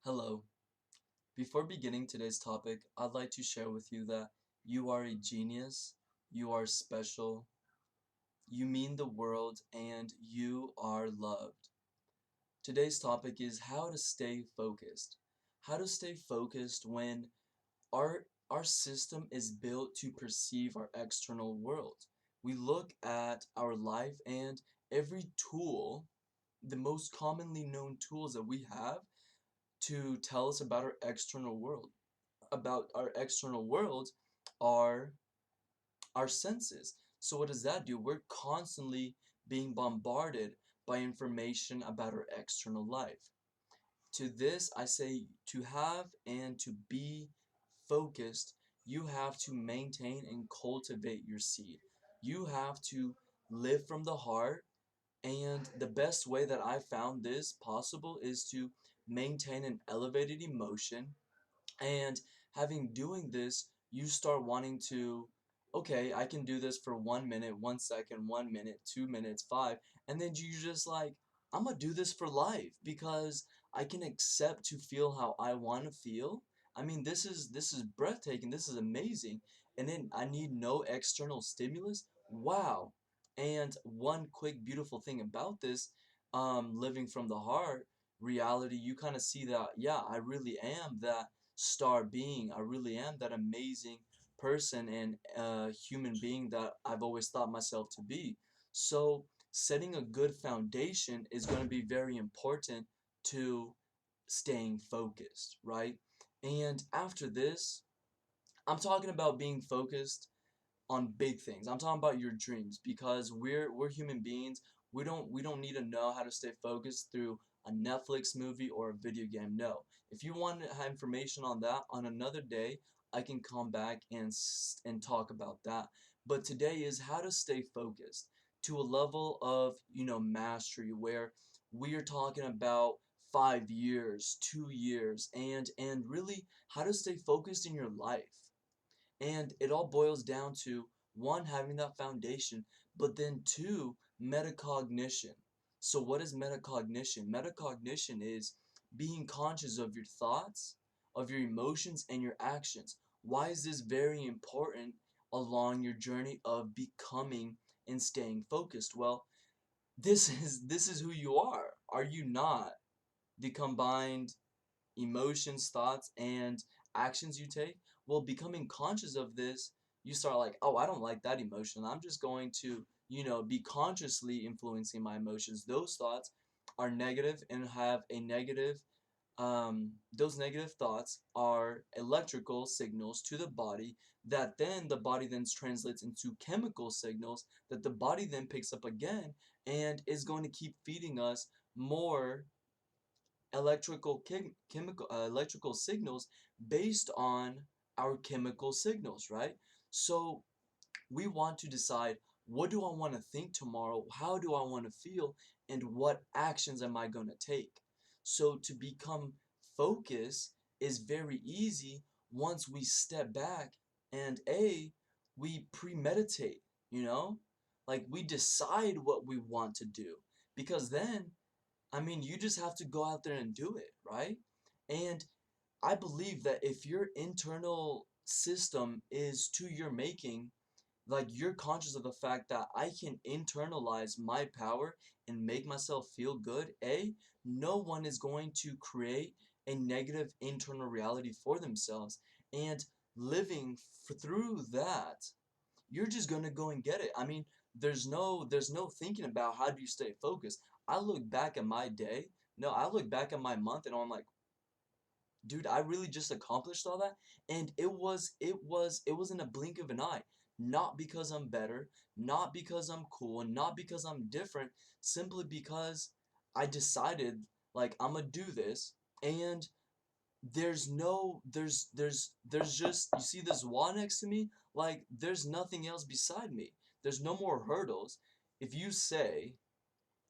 Hello. Before beginning today's topic, I'd like to share with you that you are a genius, you are special, you mean the world, and you are loved. Today's topic is how to stay focused. How to stay focused when our system is built to perceive our external world. We look at our life and every tool, the most commonly known tools that we have to tell us about our external world are our senses. So what does that do? We're constantly being bombarded by information about our external life. To this, I say to have and to be focused, you have to maintain and cultivate your seed. You have to live from the heart, and the best way that I found this possible is to maintain an elevated emotion, and having doing this, you start wanting to, okay, I can do this for 1 minute, 1 second, 1 minute, 2 minutes, five, and then you just like, I'm gonna do this for life because I can accept to feel how I want to feel. I mean, this is breathtaking. This is amazing. And then I need no external stimulus. Wow. And one quick beautiful thing about this, living from the heart reality, you kind of see that, yeah, I really am that star being. I really am that amazing person and human being that I've always thought myself to be. So setting a good foundation is going to be very important to staying focused, right? And after this, I'm talking about being focused on big things. I'm talking about your dreams because we're human beings. We don't need to know how to stay focused through a Netflix movie or a video game. No. If you want to have information on that on another day, I can come back and talk about that. But today is how to stay focused to a level of, mastery where we are talking about 5 years, 2 years, and really how to stay focused in your life. And it all boils down to one, having that foundation, but then two, metacognition. So, what is metacognition? Metacognition is being conscious of your thoughts, of your emotions, and your actions. Why is this very important along your journey of becoming and staying focused? Well, this is who you are. Are you not the combined emotions, thoughts, and actions you take? Well, becoming conscious of this, you start like, oh, I don't like that emotion. I'm just going to, be consciously influencing my emotions. Those thoughts are negative and have a negative, those negative thoughts are electrical signals to the body that then the body then translates into chemical signals that the body then picks up again and is going to keep feeding us more electrical signals based on our chemical signals, right? So we want to decide, what do I want to think tomorrow? How do I want to feel? And what actions am I going to take? So to become focused is very easy once we step back and we premeditate, like we decide what we want to do, because then, I mean, you just have to go out there and do it, right? And I believe that if your internal system is to your making, like you're conscious of the fact that I can internalize my power and make myself feel good, no one is going to create a negative internal reality for themselves. And living through that, you're just gonna go and get it. I mean, there's no thinking about how do you stay focused. I look back at my day, no, I look back at my month and I'm like, dude, I really just accomplished all that, and it was in a blink of an eye. Not because I'm better, not because I'm cool, and not because I'm different, simply because I decided like I'm gonna do this, and there's just, you see this wall next to me, like there's nothing else beside me. There's no more hurdles. If you say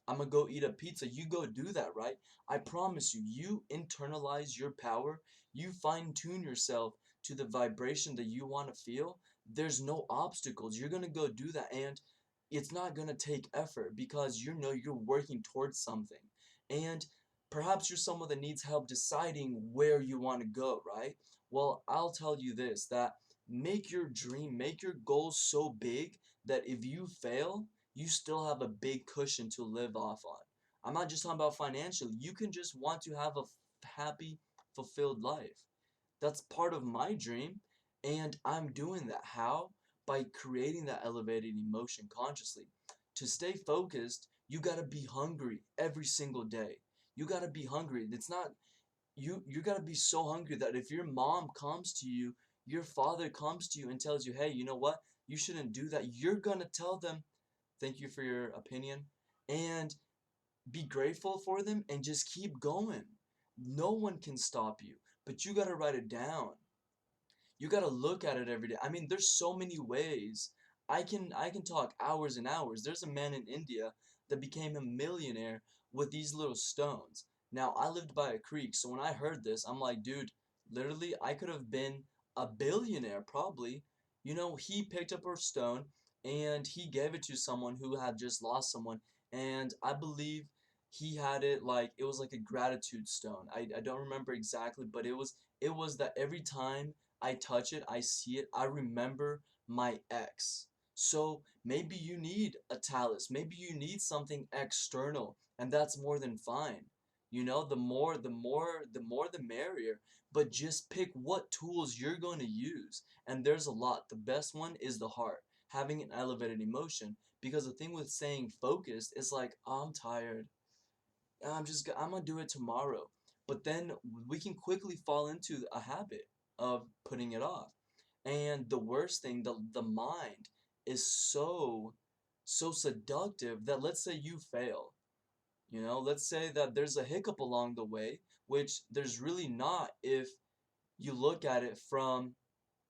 I'm gonna go eat a pizza, you go do that, right? I promise you, you internalize your power, you fine tune yourself to the vibration that you want to feel. There's no obstacles. You're gonna go do that, and it's not gonna take effort because you know you're working towards something. And Perhaps you're someone that needs help deciding where you want to go, right? Well, I'll tell you this, that make your dream, make your goals so big that if you fail, you still have a big cushion to live off on. I'm not just talking about financially. You can just want to have a happy, fulfilled life. That's part of my dream, and I'm doing that. How? By creating that elevated emotion consciously. To stay focused, you gotta be hungry every single day. You gotta be hungry. It's not you gotta be so hungry that if your mom comes to you, your father comes to you and tells you, hey, you know what? You shouldn't do that. You're gonna tell them, thank you for your opinion, and be grateful for them and just keep going. No one can stop you, but you gotta write it down. You gotta look at it every day. I mean, there's so many ways. I can talk hours and hours. There's a man in India that became a millionaire with these little stones. Now, I lived by a creek, so when I heard this, I'm like, dude, literally, I could have been a billionaire probably. You know, he picked up a stone and he gave it to someone who had just lost someone, and I believe he had it like it was like a gratitude stone. I don't remember exactly, but it was that every time I touch it, I see it, I remember my ex. So maybe you need a talus, maybe you need something external, and that's more than fine. You know, the more the merrier. But just pick what tools you're going to use. And there's a lot. The best one is the heart, having an elevated emotion. Because the thing with staying focused is like, oh, I'm tired. I'm gonna do it tomorrow. But then we can quickly fall into a habit of putting it off. And the worst thing, the mind is so seductive that let's say you fail. Let's say that there's a hiccup along the way, which there's really not if you look at it from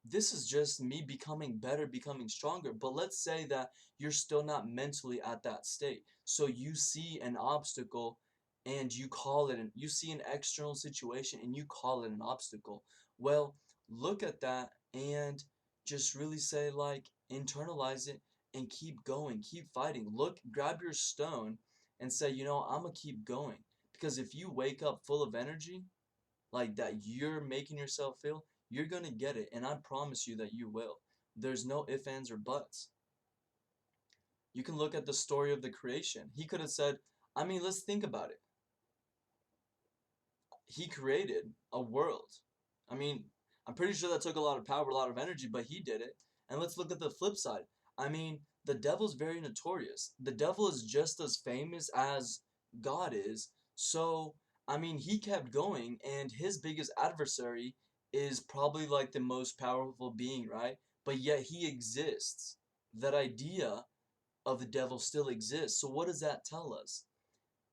this is just me becoming better, becoming stronger. But let's say that you're still not mentally at that state. So you see an obstacle and you see an external situation and you call it an obstacle. Well, look at that and just really say, like, internalize it and keep going, keep fighting. Look, grab your stone and say, I'm gonna keep going. Because if you wake up full of energy, like that you're making yourself feel, you're gonna get it, and I promise you that you will. There's no ifs, ands, or buts. You can look at the story of the creation. He could have said, I mean, let's think about it. He created a world. I mean, I'm pretty sure that took a lot of power, a lot of energy, but he did it. And let's look at the flip side. I mean, the devil's very notorious. The devil is just as famous as God is. So, I mean, he kept going, and his biggest adversary is probably like the most powerful being, right? But yet he exists. That idea of the devil still exists. So, what does that tell us?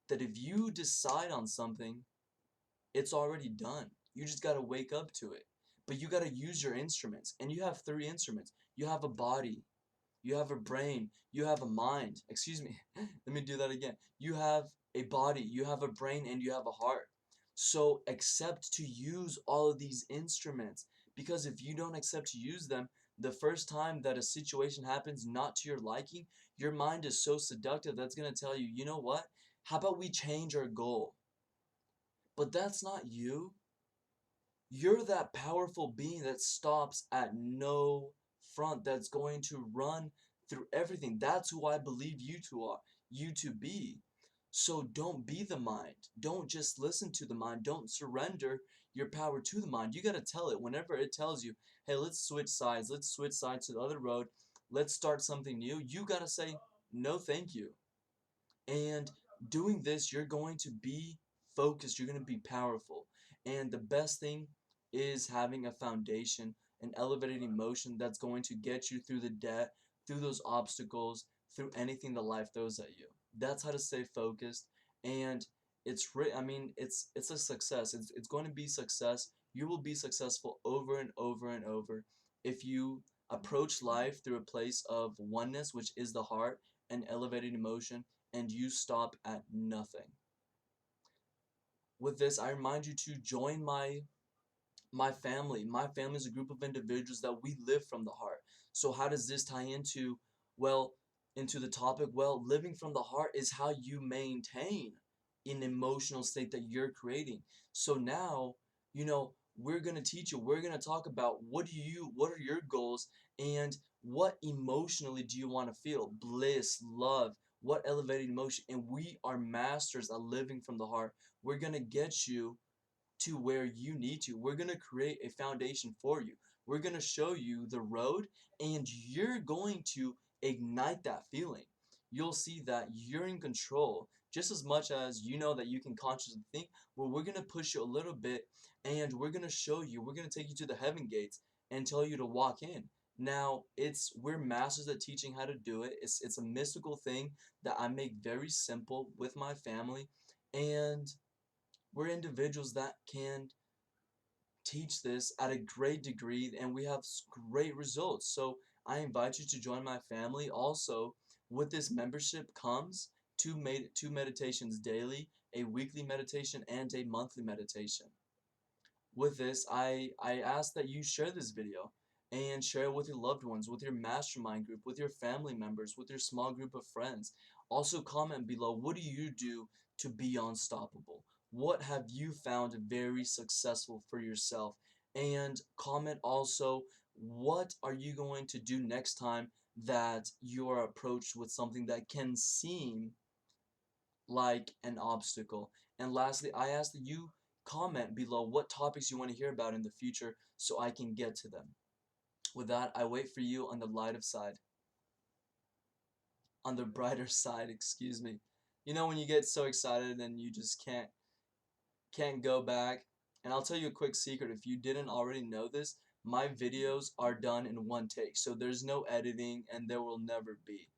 That if you decide on something, it's already done. You just got to wake up to it. But you got to use your instruments. And you have three instruments. You have a body, you have a brain, you have a mind. Excuse me. Let me do that again. You have a body, you have a brain, and you have a heart. So accept to use all of these instruments. Because if you don't accept to use them, the first time that a situation happens not to your liking, your mind is so seductive that's going to tell you, you know what? How about we change our goal? But that's not you. You're that powerful being that stops at no front, that's going to run through everything. That's who I believe you to be. So don't be the mind. Don't just listen to the mind. Don't surrender your power to the mind. You got to tell it whenever it tells you, hey, let's switch sides. Let's switch sides to the other road. Let's start something new. You got to say, no, thank you. And doing this, you're going to be focused, you're going to be powerful. And the best thing is having a foundation, an elevated emotion that's going to get you through the debt, through those obstacles, through anything that life throws at you. That's how to stay focused. And I mean, it's a success. It's going to be success. You will be successful over and over and over if you approach life through a place of oneness, which is the heart, and elevated emotion, and you stop at nothing. With this, I remind you to join my family. My family is a group of individuals that we live from the heart. So how does this tie into the topic? Well, living from the heart is how you maintain an emotional state that you're creating. So now, we're going to teach you, we're going to talk about what are your goals, and what emotionally do you want to feel? Bliss, love, what elevated emotion? And we are masters at living from the heart. We're going to get you to where you need to. We're going to create a foundation for you. We're going to show you the road, and you're going to ignite that feeling. You'll see that you're in control just as much as you know that you can consciously think. Well, we're going to push you a little bit, and we're going to show you, we're going to take you to the heaven gates and tell you to walk in. Now, we're masters at teaching how to do it. It's a mystical thing that I make very simple with my family, and we're individuals that can teach this at a great degree, and we have great results. So I invite you to join my family. Also, with this membership comes two meditations daily, a weekly meditation and a monthly meditation. With this, I ask that you share this video and share it with your loved ones, with your mastermind group, with your family members, with your small group of friends. Also comment below, what do you do to be unstoppable? What have you found very successful for yourself? And comment also, what are you going to do next time that you are approached with something that can seem like an obstacle? And lastly, I ask that you comment below what topics you want to hear about in the future so I can get to them. With that, I wait for you on the lighter side. On the brighter side, excuse me. You know when you get so excited and you just can't go back. And I'll tell you a quick secret, if you didn't already know this, my videos are done in one take. So there's no editing, and there will never be.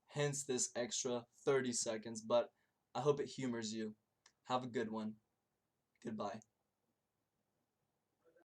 Hence this extra 30 seconds, but I hope it humors you. Have a good one. Goodbye.